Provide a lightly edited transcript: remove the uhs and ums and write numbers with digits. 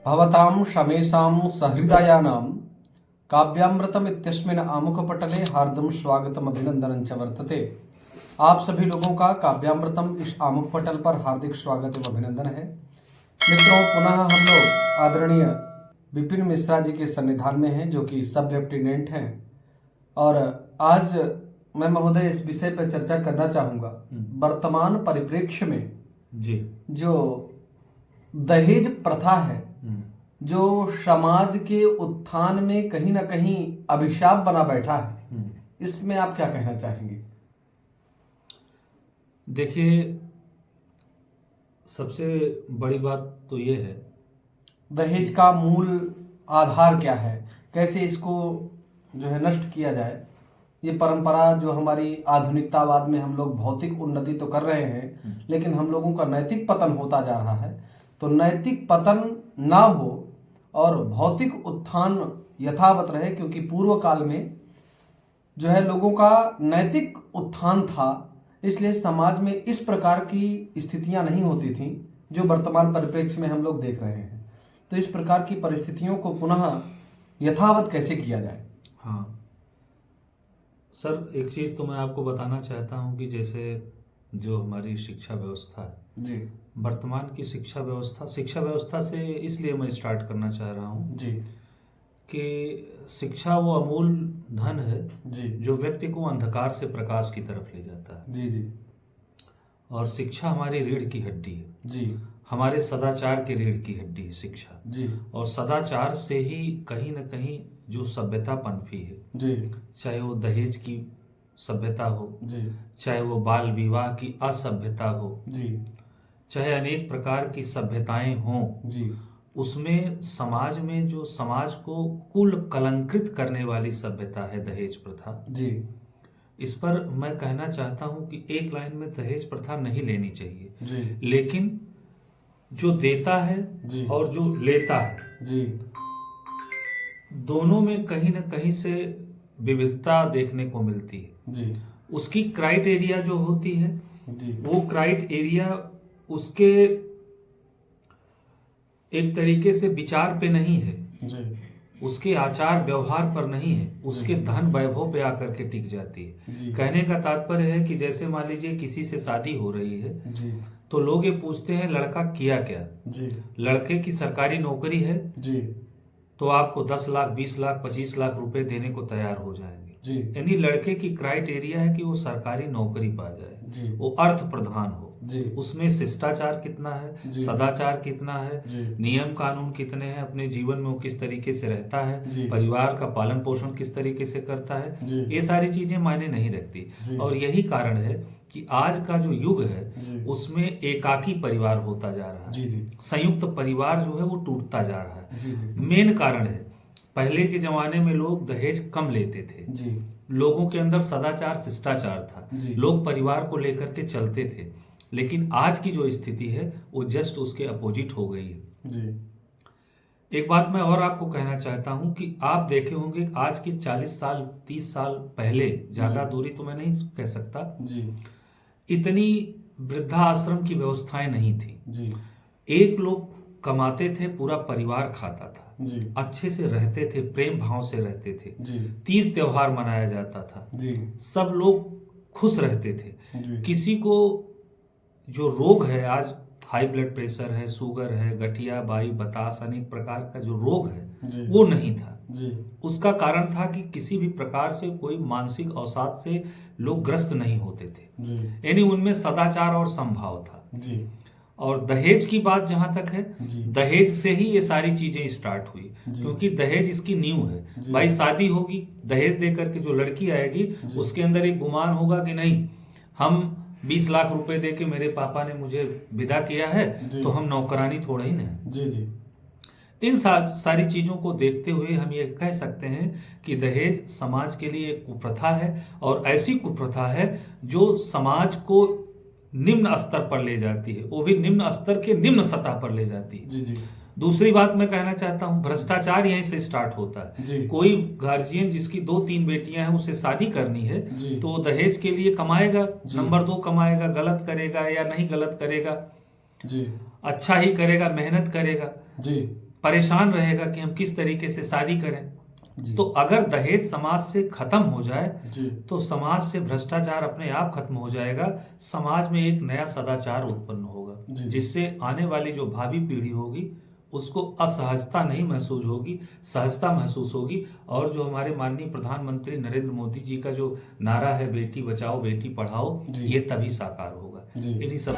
भवतां शमेषां सहृदयानां काव्यामृतम इत्यस्मिन् आमुखपटले हार्दं स्वागतम अभिनंदनं च वर्तते। आप सभी लोगों का काव्यामृतम इस आमुख पटल पर हार्दिक स्वागत एवं अभिनंदन है। मित्रों, पुनः हम लोग आदरणीय विपिन मिश्रा जी के सन्निधान में हैं, जो कि सब लेफ्टिनेंट हैं, और आज मैं महोदय इस विषय पर चर्चा करना चाहूँगा। वर्तमान परिप्रेक्ष्य में जी जो दहेज प्रथा है, जो समाज के उत्थान में कहीं ना कहीं अभिशाप बना बैठा है, इसमें आप क्या कहना चाहेंगे? देखिए, सबसे बड़ी बात तो ये है, दहेज का मूल आधार क्या है, कैसे इसको जो है नष्ट किया जाए। ये परंपरा जो हमारी आधुनिकतावाद में हम लोग भौतिक उन्नति तो कर रहे हैं, लेकिन हम लोगों का नैतिक पतन होता जा रहा है। तो नैतिक पतन ना हो और भौतिक उत्थान यथावत रहे, क्योंकि पूर्व काल में जो है लोगों का नैतिक उत्थान था, इसलिए समाज में इस प्रकार की स्थितियां नहीं होती थीं जो वर्तमान परिप्रेक्ष्य में हम लोग देख रहे हैं। तो इस प्रकार की परिस्थितियों को पुनः यथावत कैसे किया जाए? हाँ सर, एक चीज़ तो मैं आपको बताना चाहता हूँ कि जैसे जो हमारी शिक्षा व्यवस्था है जी वर्तमान की शिक्षा व्यवस्था से इसलिए मैं स्टार्ट करना चाह रहा हूँ जी कि शिक्षा वो अमूल धन है जी जो व्यक्ति को अंधकार से प्रकाश की तरफ ले जाता है। जी जी और शिक्षा हमारी रीढ़ की हड्डी है, जी हमारे सदाचार की रीढ़ की हड्डी है शिक्षा। जी और सदाचार से ही कहीं न कहीं जो सभ्यता पनपी है, जी चाहे वो दहेज की सभ्यता हो, जी चाहे वो बाल विवाह की असभ्यता हो, जी चाहे अनेक प्रकार की सभ्यताएं हों, जी उसमें समाज में जो समाज को कुल कलंकित करने वाली सभ्यता है दहेज प्रथा। जी इस पर मैं कहना चाहता हूं कि एक लाइन में दहेज प्रथा नहीं लेनी चाहिए, जी लेकिन जो देता है जी और जो लेता है, जी दोनों में कहीं न कहीं से विविधता देखने को मिलती है। जी उसकी क्राइटेरिया जो होती है, जी वो क्राइटेरिया उसके एक तरीके से विचार पे नहीं है, जी उसके आचार व्यवहार पर नहीं है, उसके धन वैभव पे आकर के टिक जाती है। जी कहने का तात्पर्य है कि जैसे मान लीजिए किसी से शादी हो रही है, जी तो लोग ये पूछते हैं लड़का किया क्या। जी लड़के की सरकारी नौकरी है जी तो आपको 10 लाख 20 लाख 25 लाख रुपए देने को तैयार हो जाएंगे। जी यानी लड़के की क्राइटेरिया है कि वो सरकारी नौकरी पा जाए, जी वो अर्थ प्रधान हो, जी उसमें शिष्टाचार कितना है, जी सदाचार कितना है, जी नियम कानून कितने हैं, अपने जीवन में वो किस तरीके से रहता जी है, परिवार का पालन पोषण किस तरीके से करता है, जी ये सारी चीजें मायने नहीं रखती। जी और यही कारण है कि आज का जो युग जी है उसमें एकाकी परिवार होता जा रहा है, जी जी संयुक्त परिवार जो है वो टूटता जा रहा है। जी जी मेन कारण है, पहले के जमाने में लोग दहेज कम लेते थे, जी लोगों के अंदर सदाचार शिष्टाचार था, जी लोग परिवार को लेकर के चलते थे। लेकिन आज की जो स्थिति है वो जस्ट उसके अपोजिट हो गई है। जी एक बात मैं और आपको कहना चाहता हूं कि आप देखे होंगे आज के 40 साल 30 साल पहले, ज्यादा दूरी तो मैं नहीं कह सकता, जी इतनी वृद्धाश्रम की व्यवस्थाएं नहीं थी। जी एक लोग कमाते थे, पूरा परिवार खाता था, जी अच्छे से रहते थे, प्रेम भाव से रहते थे, जी तीज त्योहार मनाया जाता था, जी सब लोग खुश रहते थे। जी किसी को जो रोग है आज, हाई ब्लड प्रेशर है, शुगर है, गठिया बाई बतास, अनेक प्रकार का जो रोग है जी वो नहीं था। जी उसका कारण था कि किसी भी प्रकार से कोई मानसिक अवसाद से लोग ग्रस्त नहीं होते थे, जी यानी उनमें सदाचार और समभाव था। जी और दहेज की बात जहां तक है, जी दहेज से ही ये सारी चीजें स्टार्ट हुई, जी क्योंकि दहेज इसकी नींव है। जी भाई शादी होगी, दहेज देकर के जो लड़की आएगी जी उसके अंदर एक गुमान होगा कि नहीं, हम 20 लाख रुपए दे के मेरे पापा ने मुझे विदा किया है जी तो हम नौकरानी थोड़ा ही ना। जी जी इन सारी चीजों को देखते हुए हम ये कह सकते हैं कि दहेज समाज के लिए एक कुप्रथा है, और ऐसी कुप्रथा है जो समाज को निम्न स्तर पर ले जाती है, वो भी निम्न स्तर के निम्न सतह पर ले जाती है। जी जी दूसरी बात मैं कहना चाहता हूं, भ्रष्टाचार यहीं से स्टार्ट होता है। जी कोई गार्जियन जिसकी 2-3 बेटियां हैं, उसे शादी करनी है जी तो दहेज के लिए कमाएगा, जी नंबर 2 कमाएगा, गलत करेगा या नहीं गलत करेगा, जी अच्छा ही करेगा, मेहनत करेगा, जी परेशान रहेगा कि हम किस तरीके से शादी करें। जी तो अगर दहेज समाज से खत्म हो जाए जी तो समाज से भ्रष्टाचार अपने आप खत्म हो जाएगा, समाज में एक नया सदाचार उत्पन्न होगा, जी। जिससे आने वाली जो भावी पीढ़ी होगी उसको असहजता नहीं महसूस होगी, सहजता महसूस होगी। और जो हमारे माननीय प्रधानमंत्री नरेंद्र मोदी जी का जो नारा है, बेटी बचाओ बेटी पढ़ाओ, जी। ये तभी साकार होगा। जी। इन्हीं सब